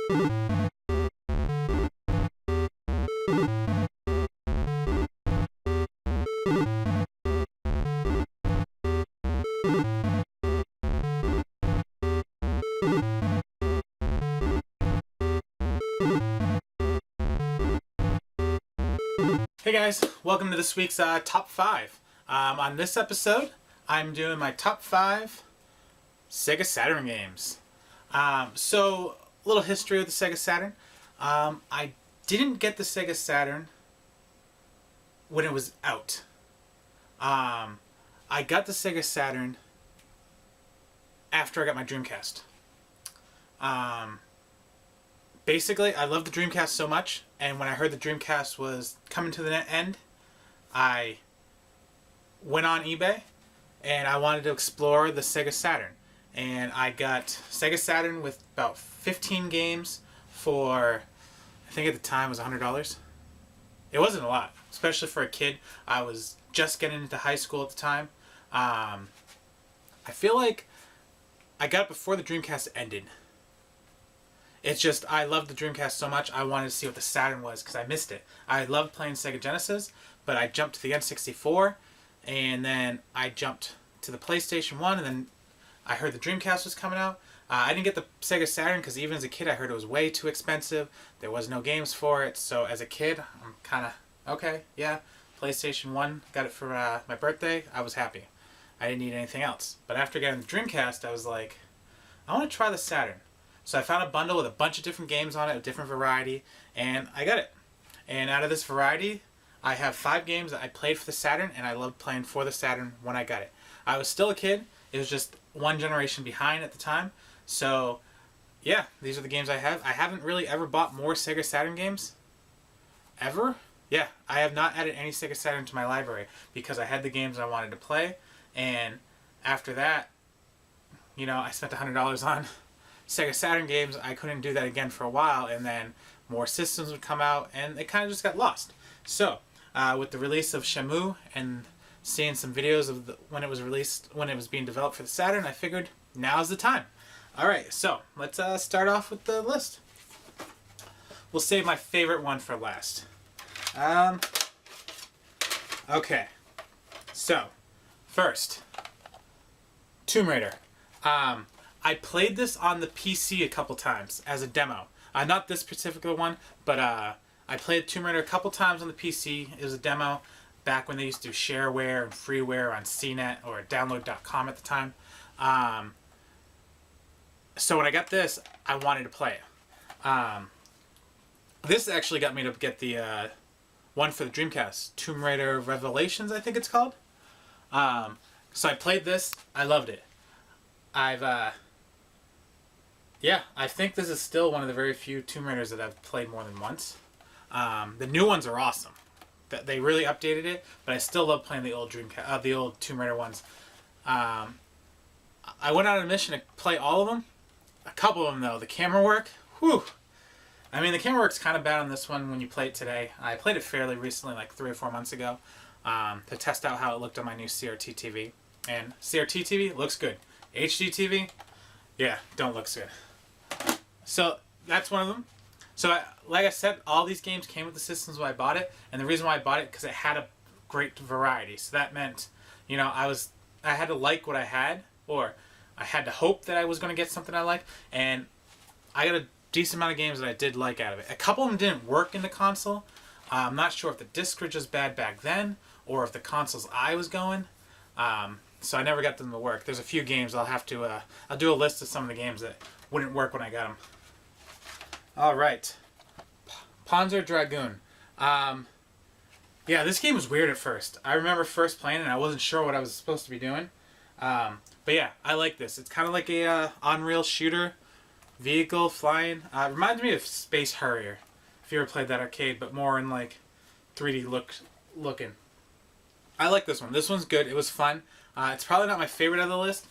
Hey guys, welcome to this week's Top 5. On this episode, I'm doing my Top 5 Sega Saturn games. So, a little history of the Sega Saturn. I didn't get the Sega Saturn when it was out. I got the Sega Saturn after I got my Dreamcast. Basically, I loved the Dreamcast so much, and when I heard the Dreamcast was coming to the end, I went on eBay, and I wanted to explore the Sega Saturn. And I got Sega Saturn with about 15 games for, I think at the time it was $100. It wasn't a lot, especially for a kid. I was just getting into high school at the time. I feel like I got it before the Dreamcast ended. It's just, I loved the Dreamcast so much, I wanted to see what the Saturn was, because I missed it. I loved playing Sega Genesis, but I jumped to the N64, and then I jumped to the PlayStation 1, and then I heard the Dreamcast was coming out. I didn't get the Sega Saturn, because even as a kid, I heard it was way too expensive. There was no games for it, so as a kid, I'm kind of, okay, yeah, PlayStation 1, got it for my birthday, I was happy. I didn't need anything else. But after getting the Dreamcast, I was like, I want to try the Saturn. So I found a bundle with a bunch of different games on it, a different variety, and I got it. And out of this variety, I have 5 games that I played for the Saturn, and I loved playing for the Saturn when I got it. I was still a kid. It was just one generation behind at the time. So, yeah, these are the games I have. I haven't really ever bought more Sega Saturn games. Ever? Yeah, I have not added any Sega Saturn to my library because I had the games I wanted to play, and after that, you know, I spent $100 on Sega Saturn games. I couldn't do that again for a while, and then more systems would come out, and it kind of just got lost. So, with the release of Shenmue and seeing some videos of when it was released, when it was being developed for the Saturn, I figured now's the time. Alright, so let's start off with the list. We'll save my favorite one for last. Okay, so first, Tomb Raider. I played this on the PC a couple times as a demo. Not this particular one, but I played Tomb Raider a couple times on the PC. It was a demo back when they used to do shareware and freeware on CNET or download.com at the time. So when I got this, I wanted to play it. This actually got me to get the one for the Dreamcast, Tomb Raider Revelations, I think it's called. So I played this. I loved it. Yeah, I think this is still one of the very few Tomb Raiders that I've played more than once. The new ones are awesome. They really updated it, but I still love playing the old the old Tomb Raider ones. I went on a mission to play all of them. A couple of them though, the camera work, whew. I mean, the camera work's kind of bad on this one when you play it today. I played it fairly recently, like 3 or 4 months ago, to test out how it looked on my new CRT TV. And CRT TV looks good. HD TV, yeah, don't look good. So that's one of them. So like I said, all these games came with the systems when I bought it, and the reason why I bought it because it had a great variety. So that meant, you know, I had to like what I had, or I had to hope that I was going to get something I liked, and I got a decent amount of games that I did like out of it. A couple of them didn't work in the console. I'm not sure if the discs were just bad back then, or if the console's eye was going. So I never got them to work. There's a few games I'll have to, I'll do a list of some of the games that wouldn't work when I got them. Alright. Panzer Dragoon. Yeah, this game was weird at first. I remember first playing it and I wasn't sure what I was supposed to be doing. But yeah, I like this. It's kind of like a on-rail shooter vehicle flying. It reminds me of Space Harrier, if you ever played that arcade, but more in like 3D looking. I like this one. This one's good. It was fun. It's probably not my favorite of the list,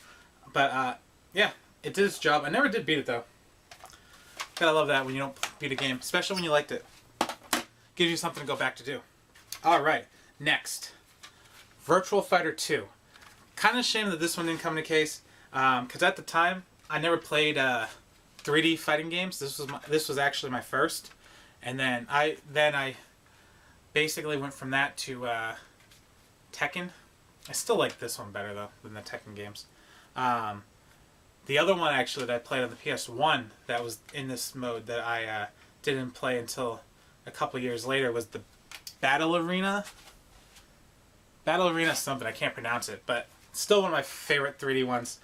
but yeah, it did its job. I never did beat it though. Gotta love that when you don't beat a game, especially when you liked it. Gives you something to go back to do. Alright, next. Virtual Fighter 2. Kind of shame that this one didn't come into case, because at the time, I never played 3D fighting games. This was actually my first, and then I basically went from that to Tekken. I still like this one better though than the Tekken games. The other one actually that I played on the PS1 that was in this mode that I didn't play until a couple years later was the Battle Arena. Battle Arena something, I can't pronounce it, but still one of my favorite 3D ones.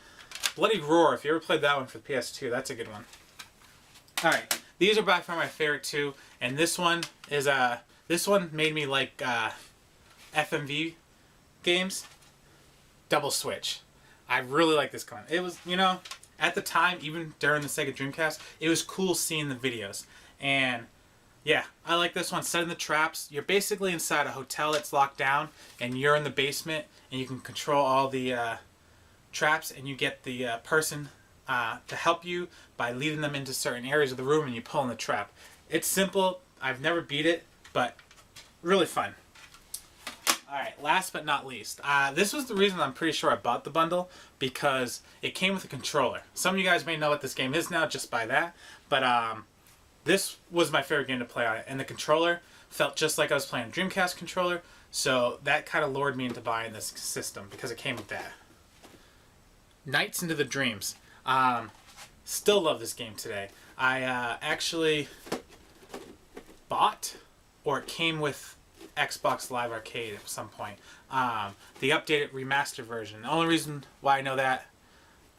Bloody Roar, if you ever played that one for the PS2, that's a good one. Alright, these are by far my favorite two, and this one is, this one made me like FMV games. Double Switch. I really like this one. It was, you know, at the time, even during the Sega Dreamcast, it was cool seeing the videos. And yeah, I like this one. Setting the traps. You're basically inside a hotel that's locked down, and you're in the basement, and you can control all the traps, and you get the person to help you by leading them into certain areas of the room, and you pull in the trap. It's simple. I've never beat it, but really fun. Alright, last but not least. This was the reason I'm pretty sure I bought the bundle, because it came with a controller. Some of you guys may know what this game is now just by that, but this was my favorite game to play on it, and the controller felt just like I was playing a Dreamcast controller, so that kind of lured me into buying this system, because it came with that. Nights into the Dreams. Still love this game today. I actually bought, or it came with Xbox Live Arcade at some point. The updated remastered version. The only reason why I know that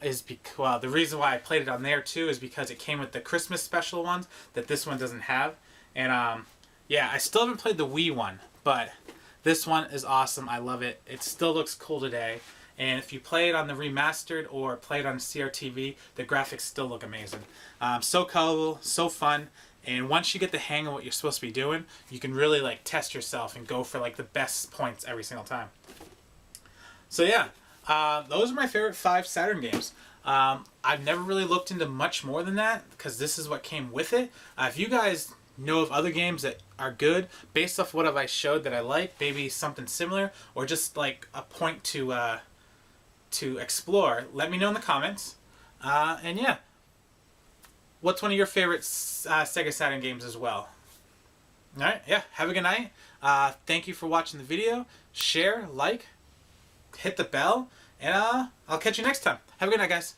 is because, well, the reason why I played it on there too is because it came with the Christmas special ones that this one doesn't have. And yeah, I still haven't played the Wii one, but this one is awesome. I love it. It still looks cool today. And if you play it on the remastered or play it on CRTV, the graphics still look amazing. So colorful, so fun. And once you get the hang of what you're supposed to be doing, you can really like test yourself and go for like the best points every single time. So yeah, those are my favorite 5 Saturn games. I've never really looked into much more than that because this is what came with it. If you guys know of other games that are good based off what I showed that I like, maybe something similar or just like a point to explore, let me know in the comments. And yeah. What's one of your favorite Sega Saturn games as well? Alright, yeah, have a good night. Thank you for watching the video. Share, like, hit the bell, and I'll catch you next time. Have a good night, guys.